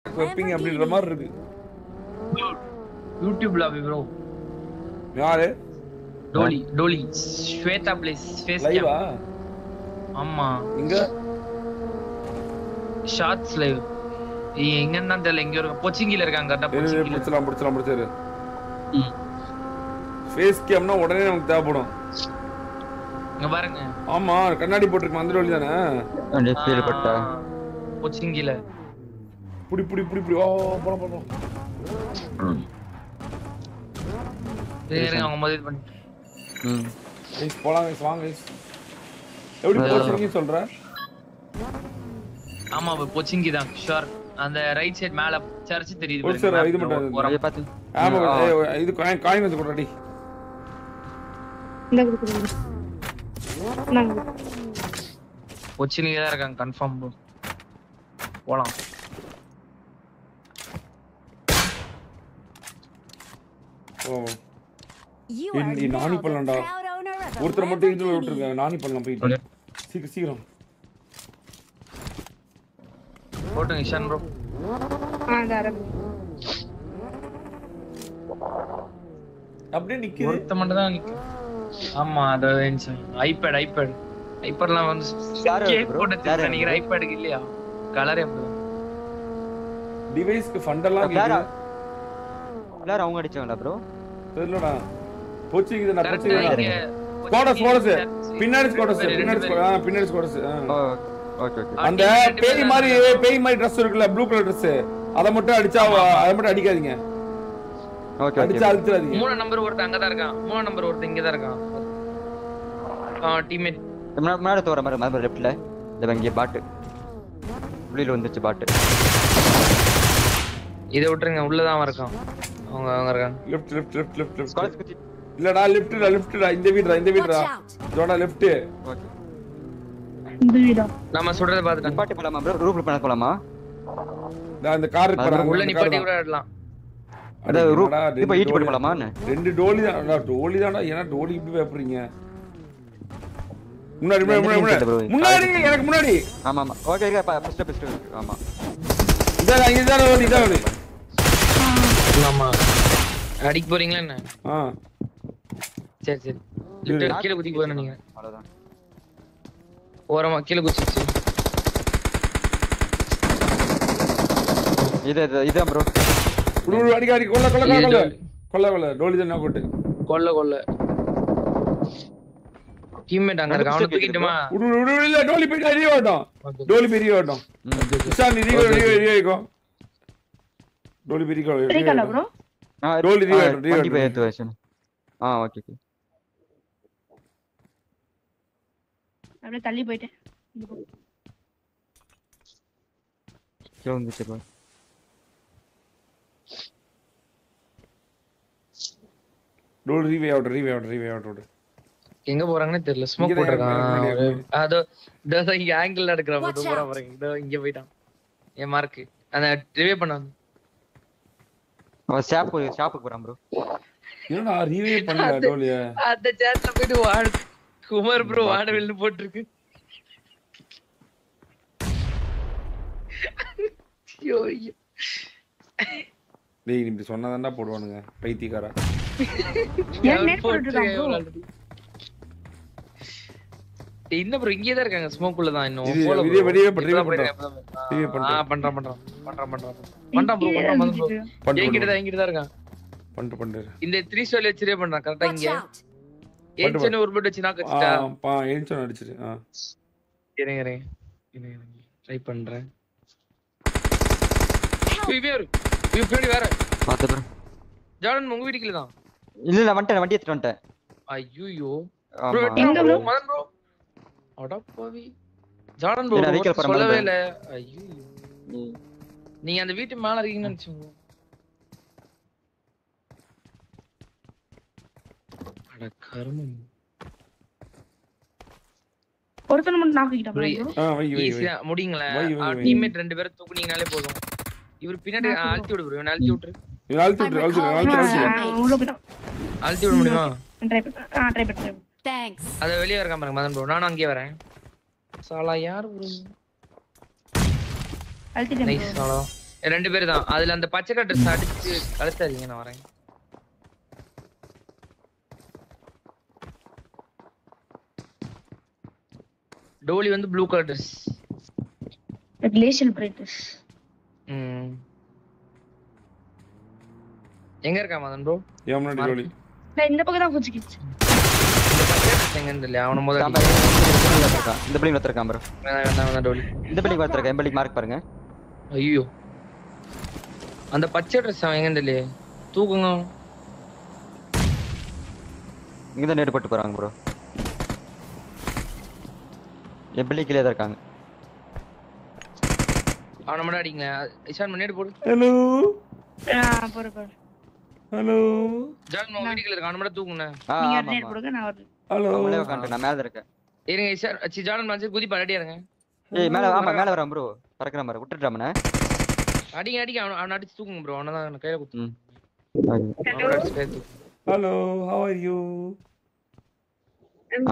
வைப்பீங்க அப்படின்ற மாதிரி இருக்கு. YouTube lobby bro. யாரு? டோலி ஸ்வேதா ப்ளீஸ் ஃபேஸ் லைவா? ஆமா. இங்க ஷார்ட்ஸ் லைவ். எங்கன்னா தெரியல, எங்க இருக்க போச்சிங்கில இருக்காங்க. கரெக்ட்டா போச்சிங்கில. முடிச்சலாம். ஃபேஸ் கேம்னா உடனே நமக்கு தேவைப்படும். இங்க பாருங்க. ஆமா கண்ணாடி போட்டுருக்கு அந்த வழி தானே. ஃபீல் பட்டா போச்சிங்கில. புடி ஓ போலாம். அவங்க மொதல் பண்ணி. கைஸ் போலாம் கைஸ் வாங்க கைஸ். எப்படி போச்சிங்க சொல்ற? ஆமா போச்சிங்கி தான் ஷூர். அந்த ரைட் சைடு மேல சர்ச் தெரியுது பாருங்க. சார் இது மட்டும் ஒரே பாத்து. ஆமா இது காயின் வந்து போடுடி. இந்த குடுக்குறேன். நாங்க போச்சிங்கி தான் இருக்காங்க கன்ஃபார்ம் ப்ரோ. போலாம். ஓ இந்த நானி பண்ணலாம்டா. ஒருத்தர் மட்டும் இது விட்டுருங்க. நானி பண்ணலாம் போயிட்டு. சீக்கிரம் போட்டுங்க இஷான் ப்ரோ. தாரம் அப்படியே நிக்குது. ஒருத்த மட்டும் தான் நிக்கு. ஆமா அது ஐபேட்லாம் வந்து கேக் போட்டு நினைக்கிறேன். ஐபேடுக்கு இல்லையா கலரே அப்படி டிவைஸ்க்கு ஃபண்டெல்லாம் எல்லாரும் அவங்க அடிச்சாங்களா ப்ரோ? தெரியலடா. போச்சிங்க நான் போச்சிங்க. ஸ்குவாட்ஸ் பின்னாடி ஸ்குவாட்ஸ். ஓகே அந்த பேய் மாதிரி Dress இருக்குல ப்ளூ கலர் Dress அத மட்டும் அடிச்சா அத மட்டும் அடிக்காதீங்க. ஓகே அடிச்சா அழுத்தாதீங்க. 3 நம்பர் ஒருத்த அங்க தான் இருக்கான். 3 நம்பர் ஒருத்த இங்க தான் இருக்கான். டீம்மேட் மேல தோற மாதிரி லெஃப்ட்ல இந்த இங்க பாட் உள்ளில வந்துச்சு பாட். இத விட்டுருங்க. உள்ள தான் இருக்கான். அவங்க இருக்காங்க. லெஃப்ட் ஸ்குவாட்ஸ் இல்லடா லெஃப்ட் இந்த வீட்ரா ஜோடா லெஃப்ட். ஓகே இந்த வீடா நாம சொல்றத பாத்துட்டேன். பாட்டி போலாமா ப்ரோ? ரூஃப்ல பண்ண போலாமா? நான் இந்த கார் போறாங்க. உள்ள நிப்பாட்டி கூட ஆடலாம். அட ரூஃப் இப்ப ஈட் பண்ண போலாமா? ரெண்டு டோலி தான்டா. ஏனா டோலி இப்படி வைப்பறீங்க? முன்னாடி எனக்கு முன்னாடி. ஆமா ஓகே ஃபர்ஸ்ட் ஆமா. இதான் ஓடி. ஆமா அடிக்க போறீங்களா என்ன? சரி லிஃப்ட் கீழ குதி போறேன் நீங்க. அவ்வளவுதான். ஓரமா கீழ குதிச்சு. இதான் ப்ரோ. அடிக்காடி கொல்ல டோலி தான் போட்டு. கொல்ல டீம்மேட் அங்க இருக்க. அவன தூக்கிட்டுமா? இல்ல டோலி போய் அடியே ஓட்டம். இஷான் நீங்க டோலி பெரிய தெரிக்கல ப்ரோ. டோலி வண்டி போய் ஏத்து வெச்சேன். ஓகே அப்படியே தள்ளி போயிட்டேன். வந்துச்சு ப்ரோ. டோலி ரீவே அவுட். எங்க போறாங்கன்னு தெரியல. ஸ்மோக் போட்டுருக்கான். அதோ இங்க ஆங்கிள் எடுக்கற போது போறா பாருங்க. இதோ இங்க போய்ட்டான். என் மார்க் அந்த ரிவே பண்ணான். அவன் ஷாப்புக்கு போறான் ப்ரோ. என்னடா ரிவே பண்ணல டோலிய. அந்த சேட்ல போய்ட்டு வாடு குமார் ப்ரோ வாடவில்னு போட்டுருக்கு. ஐயோ டேய் நீ இப்படி சொன்னதாண்டா போடுவானுங்க பைத்தியக்காரா. ஏன் நேட் போட்டுறாங்க? என்ன ப்ரோ இங்கே தான் இருக்காங்க. ஸ்மோக்குள்ள தான் இன்னும். வெளியே பண்றான் ப்ரோ. என்கிட்ட தான் இருக்கான். பண்ணு இந்த 3 ஸ்டார் வச்சிரே பண்றான் கரெக்ட்டா இங்க. ஏன்ச்சன ஒரு பட் வச்சு நாக்க வச்சிட்டா. ஏன்ச்சன அடிச்சிரு. இருங்க ட்ரை பண்றேன். பின்னாடி வேற பாத்து ப்ரோ. ஜார்டன் உங்க வீட்டுக்குள்ள தான். இல்ல வண்டி எடுத்துட்டு வந்துட்டேன். ஐயோ ப்ரோ எங்க ப்ரோ? மதன் ப்ரோ அடப்பாவி. ஜார்டன் ப்ரோ சொல்லவே இல்ல. ஐயோ நீங்க அந்த வீட்டு மேல இருக்கீங்கன்னு நினைச்சீங்க. அட கர்மம். ஒருத்தன மட்டும் நாக்கிட்டா ப்ரோ. ஈஸியா முடிங்களா? டீம்மேட் 2 பேரை தூக்குனீங்கனாலே போதும். இவர் பின்னாடி அழுத்தி விடு ப்ரோ. அழுத்தி விடு. அழுத்தி விட முடியுமா? ட்ரை பண்ணு. தேங்க்ஸ். அத வெளிய வரேன் பாருங்க மதன் ப்ரோ. நானும் அங்கேயே வரேன். சாலா யார் ப்ரோ? அழுத்திட்டேன். நைஸ் சாலா. ரெண்டு பேர் தான். அதுல அந்த பச்சை கலர் ட்ரெஸ் அடிச்சு கலத்தாதீங்க, நான் வரேன். டோலி வந்து ப்ளூ கலர் ட்ரெஸ். கிளேஷியல் பிரைட்டஸ். எங்க இருக்கா மதன் ப்ரோ? ஏம்னா டோலி நான் இந்த பக்கம் தான் குச்சிக்கிச்சு. இந்த பச்சை ட்ரெஸ் எங்க இருந்து இல்ல அவன முதல்ல இந்த பில்டிங் வச்சிருக்கான் ப்ரோ. வேணாம் டோலி. இந்த பில்டிங் வச்சிருக்கேன். எம் பில்டிங் மார்க் பாருங்க. ஐயோ அந்த பச்சை ட்ரெஸ் அவன் எங்க இருந்து தூக்குங்க. இங்க தான் நேடு போட்டு போறாங்க ப்ரோ. எம் பில்டிங் கீழே தான் இருக்காங்க. அவன மட்டும் அடிங்க. இஷான் முன்னாடி போடு. ஹலோ போற போற. ஹலோ ஜான் நோ வீடியோல இருக்க. அவன மட்டும் தூக்குங்க. நீங்க நேர் போடுங்க, நான் வரேன். ஹலோ அவங்களே உட்கார்ந்து நான் மேல இருக்கேன். இருங்க இஷான் ஜான் வந்து குதி பரடியா இருங்க. ஏய் மேல ஆமா மேல வரேன் ப்ரோ. பறக்கற மாதிரி விட்டுட்டாமனே. அடிங்க அவன அடிச்சு தூக்குங்க ப்ரோ. அவன தான் கையில குத்து. Hello how are you?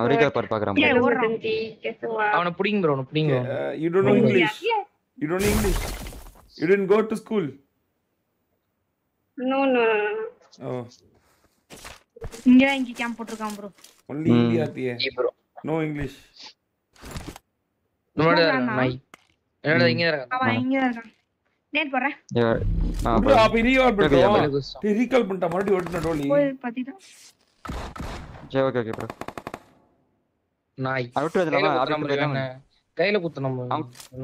அவரே பாக்குறான் ப்ரோ. அவன புடிங்க ப்ரோ. அவன புடிங்க. You don't know English. You don't know English. You didn't go to school. No. Oh. இங்க கேம்ப் போட்டுருக்கான் ப்ரோ. Only Hindi आती है. ப்ரோ. No English. நம்மளோட நாய். என்னடா இங்க இருக்கா? அவன் இங்க இருக்கான். நேட் போறேன். ப்ரோ आप रिकॉल பண்ணிட்டோம். रिकॉल பண்ணிட்டா மறுபடியும் ஓடுன டோலி. போய் பாத்திடா. சரி ஓகே ப்ரோ. நாய். அவுட் வரதுல ஆபீஸ் போயிடாம கையில குத்தணும்.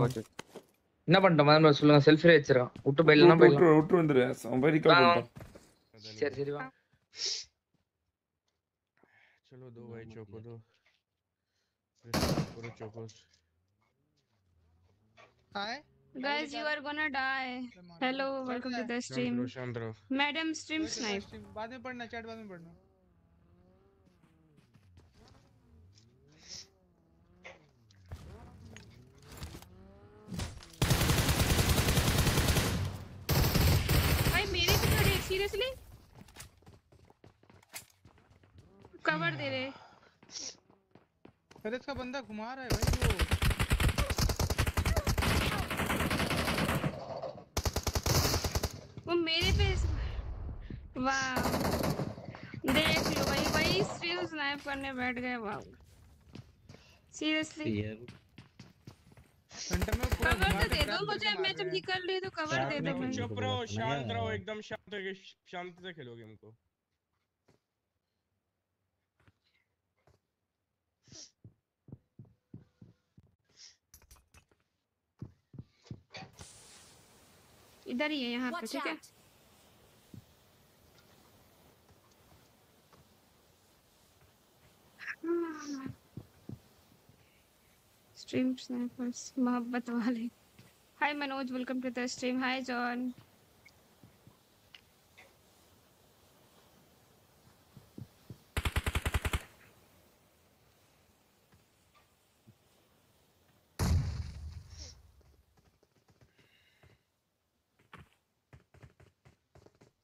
ஓகே. என்ன பண்ணிட்டோம் மதன் சொல்லுங்க. செல்ஃபி வச்சிரோம். விட்டு போயிடலனா போயிடலாம். விட்டு வந்துரு. அவன் போய் रिकॉल பண்ணிட்டான். சரி வா. चलो दो भाई चोको दो. पूरे Chocos. Hi Guys, you are gonna die. Hello, welcome to the stream. शांत रहो. Madam stream snipe. बाद में पढ़ना, चैट बाद में पढ़ना. भाई मेरे पे खड़े सीरियसली कवर दे रहे. अरे इसका बंदा घुमा रहा है भाई वो मेरे पे. वाह देख लो भाई, वही स्ट्रीम स्नाइप करने बैठ गए. वाह सीरियसली सेंटर में पूरा कवर तो दे दो मुझे. मैं जब निकल रही तो कवर दे दो भाई. चुप रहो, शांत रहो, एकदम शांति से खेलो गेम को. इधर ही है यहाँ पे, ठीक है. स्ट्रीम स्नैपर्स मोहब्बत वाले. Hi Manoj, welcome to the stream. Hi John.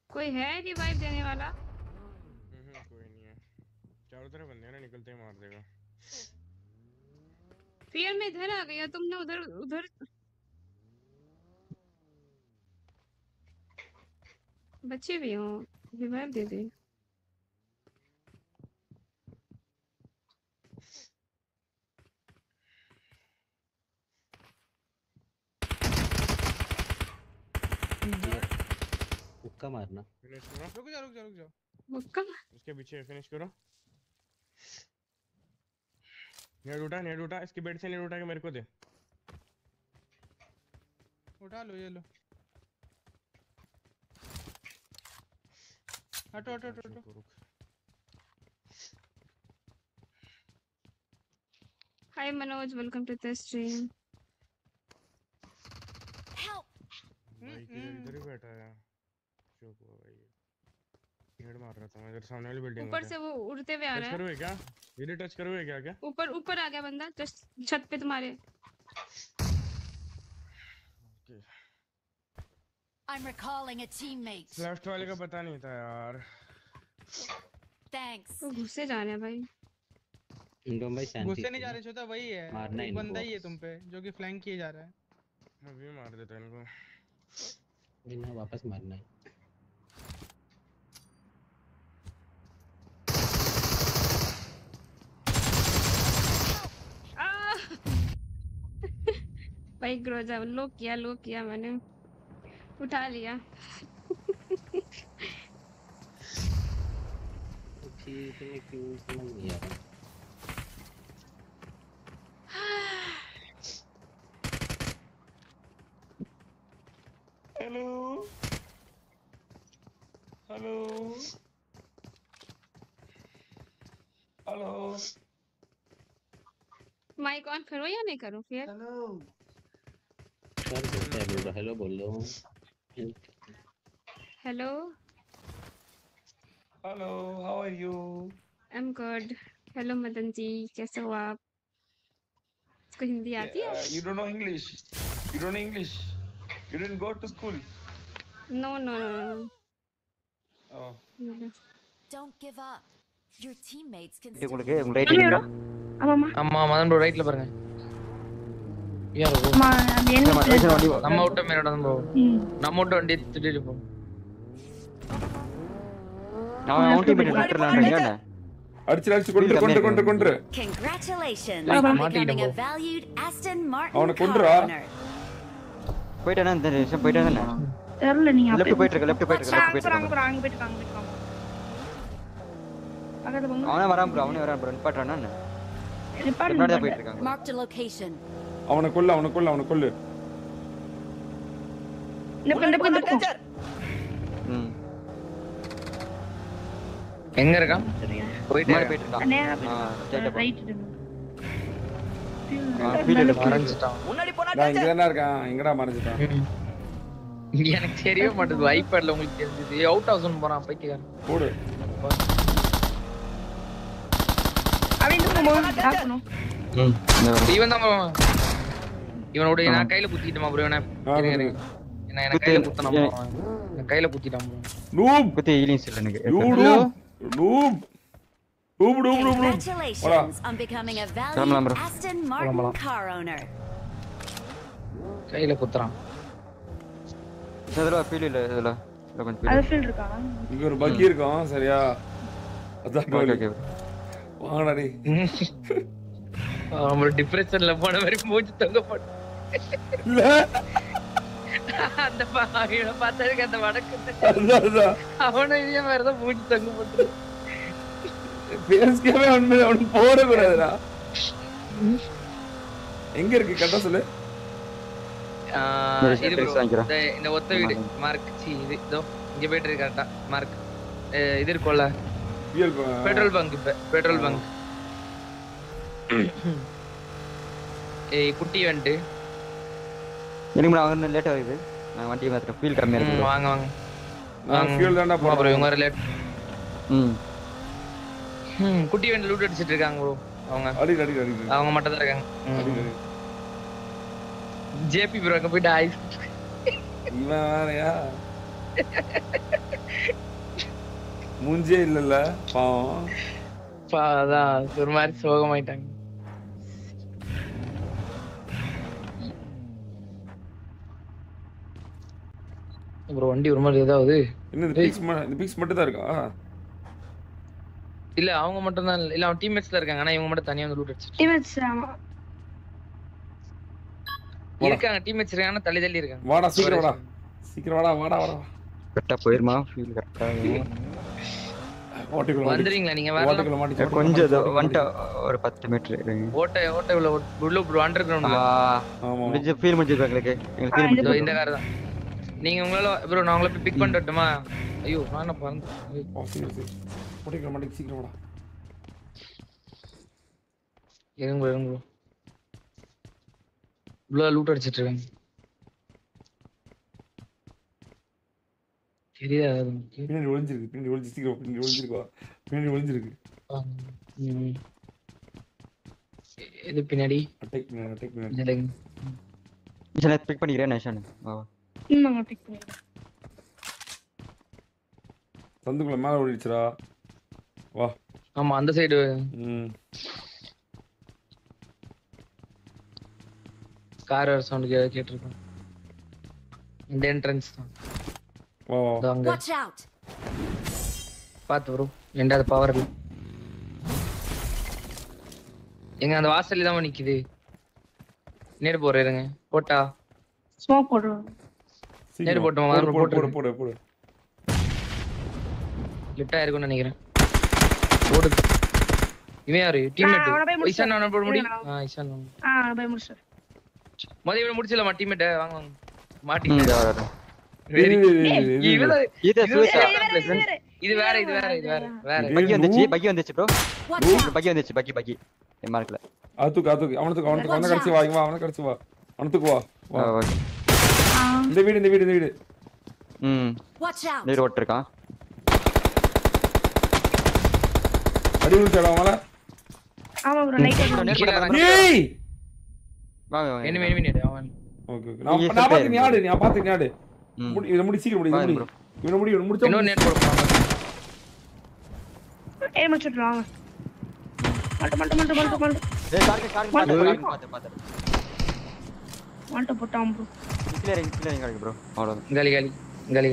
कोई है रिवाइव देने वाला? कोई नहीं है. चारों तरफ बंदे हैं ना, निकलते ही मार देगा. फिर मैं इधर आ गया, तुमने उधर बच्चे भी हो. रिवाइव दे दे. मुक्का मारना. फिनिश करो. रुक जाओ. मुक्का उसके पीछे फिनिश करो. नेड उठा इसके बेड से नेड उठा के मेरे को दे. उठा लो, ये लो. हटो. Hi Manoj, welcome to the stream. भाई इधर ही बैठा है. चुप हो भाई. नेड मार रहा था मैं. इधर सामने वाली बिल्डिंग ऊपर से वो उड़ते हुए आ रहा है. करोगे क्या? ये टच करोगे क्या? ऊपर आ गया बंदा जस्ट छत पे तुम्हारे. Okay. I'm recalling a teammate. Left वाले का पता नहीं था यार. Thanks. वो घुसे जा रहे हैं भाई. इनको भाई शांति. गुस्से नहीं जा रहे छोटा, वही है. मारना एक इनको. बंदा ही है तुम पे जो कि फ्लैंक किए जा रहा है. मैं भी मार देता इनको. जिन्हें वापस मारना है भाई ग्रोजा लो किया मैंने उठा लिया ठीक है क्यों समझ नहीं आ रहा hello hello hello mike on करो या नहीं करूं फिर कर देते हैं बोलो हेलो बोल लो hello hello how are you I am good hello Madan ji कैसे हो आप इसको हिंदी आती है you don't know English you don't know English you didn't go to school no no oh Don't give up. Your teammates can இது still உங்களுக்கு win. உங்க right இல்ல ஆமாமா ஆமா மதன் ப்ரோ ரைட்ல பாருங்க யாரோ ஆமா அந்த என்ன வண்டி நம்ம விட்ட மேல தான் ப்ரோ நம்ம விட்ட வண்டி திட்டிட்டு போ நான் மவுண்டன் பீட் நட்டறலாம்ன்றீங்க என்ன அடிச்சு கொன்று Congratulations Like, on மாட்டிக்கிட்டு becoming a போ. valued Aston Martin அவனை car கொன்றுடா. owner. போய்ட்டானே இந்த நிமிஷம் போய்ட்டானே தெரியல நீங்க லெஃப்ட் போயிட்டு இருக்க லெஃப்ட் போயிட்டு அங்க இருக்க அங்க போயிட்டு பக்கத்துல போங்க அவனே வரான் ப்ரோ நிப்பாட்றானே ரிப்பேர் முன்னாடி தான் போயிட்டு இருக்காங்க Marked a location. அவனை கொல்லு இந்த பக்கம் ம் எங்க இருக்கான் போயிட்டு போயிட்டு போயிட்டு இருக்கான் நேரா ஸ்ட்ரைட்டா போ ரைட் ஃபீல்ட் மறைஞ்சிட்டான் நான் இங்க தான இருக்கேன் எங்கடா மறைஞ்சிட்டான் எனக்கு தெரியவே மாட்டேது ஐபேட்ல உங்களுக்கு தெரிஞ்சது அவுட் ஹவுஸ் போறான் பைத்தியக்காரன் போடு அவன் இந்த பக்கம் தாக்கணும் இவன் தான் bro. இவனோட நான் கையில குத்திட்டேன் ப்ரோ இவனை என்ன கையில குத்தணும் bro. நான் கையில குத்திட்டான் bro. noob குத்தி ஹீலிங்ஸ் இல்ல எனக்கு you noob Congratulations on becoming a valued Aston Martin car owner. கையில குத்துறான் இதெல்லாம் ஃபீல் இல்ல இதெல்லாம் கொஞ்சம் அது ஃபீல் ஃபீல் இருக்கா இங்க ஒரு பக்கி இருக்கும் சரியா அதான் ஓகே வாங்கடா டேய் அவன் டிப்ரெஷன்ல போன மாதிரி மூஞ்சி தொங்க போட்டு இல்ல அந்த பாவியோட பார்த்தாருக்கு அந்த வடக்கு அதான் அவனும் இதே மாதிரி தான் மூஞ்சி தொங்க போட்டு பேஸ்கவே அவனுக்கு போட கூடாதுடா எங்க இருக்கு கரெக்டா சொல்லு இது bro, இந்த ஒத்த வீடு மார்க் இது இதோ இங்க போயிட்டு இருக்கு கரெக்டா மார்க் இது இருக்கும்ல பெட்ரோல் பங்க் ஏய் குட்டி வந்து எனக்கு நான் லேட் ஆகுது நான் வண்டி மாத்திரம் ஃபீல் கம்மியா இருக்கு வாங்க நான் ஃபியூல் தான்டா bro போறேன் இவங்க லேட் ம் குட்டி வந்து லூட் அடிச்சிட்டு இருக்காங்க bro அவங்க அடி அவங்க மட்டும் தான் இருக்காங்க ஜேபி ப்ரோ அங்க போயிட்டு ஐஸ் இவன் வேறயா மூஞ்சே இல்லல்ல பாவம் அதான் ஒரு மாதிரி சோகமாயிட்டாங்க ப்ரோ வண்டி ஒரு மாதிரி ஏதாவது என்ன இந்த பிக்ஸ் மட்டும் தான் இருக்கா இல்ல அவங்க மட்டும் தான் இல்ல அவன் டீம்மேட்ஸ்ல இருக்காங்க ஆனா இவங்க மட்டும் தனியா வந்து லூட் அடிச்சிட்டு டீமேட்ஸ் ஆமா இருக்காங்க டீம்மேட்ஸ் இருக்காங்க தள்ளி இருக்காங்க வாடா சீக்கிரம் வாடா கரெக்டா போயிருமா ஃபீல் கரெக்டா ஓட்டிக்குள்ள வந்துறீங்களா நீங்க வரலாம் ஓட்டிக்குள்ள மாட்டி கொஞ்சம் வந்துட்ட ஒரு 10 மீட்டர் ஓட்ட உள்ள அண்டர் கிரவுண்ட்ல ஆமா முடிஞ்ச ஃபீல் முடிஞ்சிருக்கு எங்களுக்கு இந்த கார் தான் நீங்க உங்களால ப்ரோ நான் உங்களை போய் பிக் பண்ணட்டுமா ஐயோ நான் பறந்து ஓட்டிக்குள்ள மாட்டி சீக்கிரம் வாடா இருங்க உள்ள லூட் அடிச்சிட்டு இருக்காங்க சரியா பின்னாடி ஒளிஞ்சிருக்கு சீக்கிரம் பின்னாடி ஒளிஞ்சிருக்கு இது பின்னாடி அட்டாக் பின்னாடி இல்லைங்க நான் பிக் பண்ணிக்கிறேன் நேஷன் வா இன்னும் டிக் பண்ணி சந்துக்குள்ள மேல ஓடிடுச்சுடா வா ஆமா அந்த சைடு கார் சவுண்ட் கேட்டிருக்கோம் இந்த என்ட்ரன்ஸ் தான் வா வா இதோ அங்க Watch out! பாத்து ப்ரோ ரெண்டாவது பவர் இல்ல எங்க அந்த வாசல்ல தான் நிக்குது நேர் போறேங்க போட்டா ஸ்மோக் போடுறோம். நேர் போட்டோம் போடு வந்து போடு போடு போட்டு போடு போடு லிஃப்ட் ஆயிருக்கும்னு நினைக்கிறேன் ஓடு இவன் யாரு அவன போய் டீம்மேட் முடிச்சிட்டேன். இசான் அவன போட முடியும் இசான் போய் முடிச்சிட்டேன். மொத இவன முடிச்சலமா டீம்மேட் வாங்க வாங்க ம் மாட்டிங்க இதோ வரேன். வெரி இது இவல இது சூசா இது வேற வேற பக்கி வந்துச்சு ப்ரோ Watch out! பக்கி வந்துச்சு பக்கி என் மார்க்ல அதுக்கு அவனுக்கு அவன கடிச்சு வா இங்க வா அவன கடிச்சு வா அவனுக்கு வா வா ஓகே இந்த வீடு ம் Watch out! நீர் ஓட்டிருக்கான் அடி விழுச்சடா அவள ஆமா ப்ரோ லைட் ஏய் வாங்க வாங்க enemy நேடு அவன் ஓகே ஓகே நான் பாத்து ஞாடு ம் இத முடி சீக்கிரம் முடி வாங்க bro. இவன முடிச்சா இன்னொரு நேட் போட போறாங்க ஏய் மச்சுடுறாங்க. மல்ட். ஏய் டார்கெட் பாத்து மல்ட் போட்டான் ப்ரோ. கிளியரிங் கார்டு ப்ரோ அவ்வளவுதான் காலி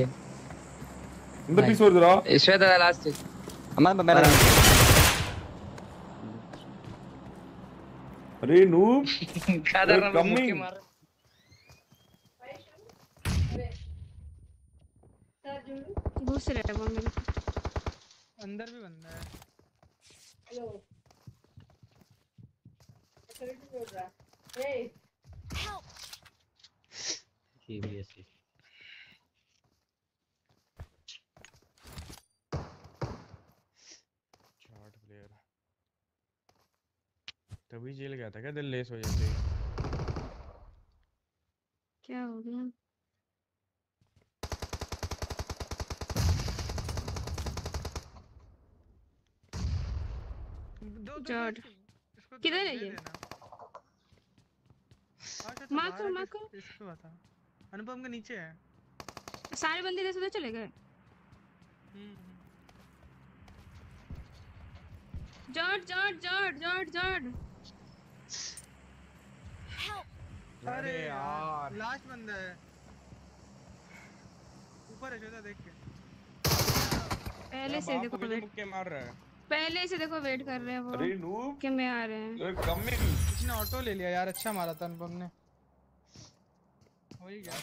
இந்த பீஸ் வருதுடா ஸ்வேதா லாஸ்ட் அம்மா மேல அரே நூப் காதர்னா coming. முக்கிய மாற दूसरे है वो मेरे अंदर भी बंदा है सीरियसली शॉट प्लेयर तभी जेल गया था क्या दिल लेस हो जाते ही क्या हो गया जॉर्ड किधर है ये मार्क इसको बता अनुपम के नीचे है सारे बंदे इधर से उधर चले गए जॉर्ड अरे यार लास्ट बंदा है ऊपर है जोधा देख के पहले से देखो वेट मुक्के मार रहा है पहले से देखो वेट कर रहे हैं वो अरे नूप कि मैं आ रहे हैं कमिंग इसने ऑटो ले लिया यार अच्छा मारा था अनुपम ने हो ही गया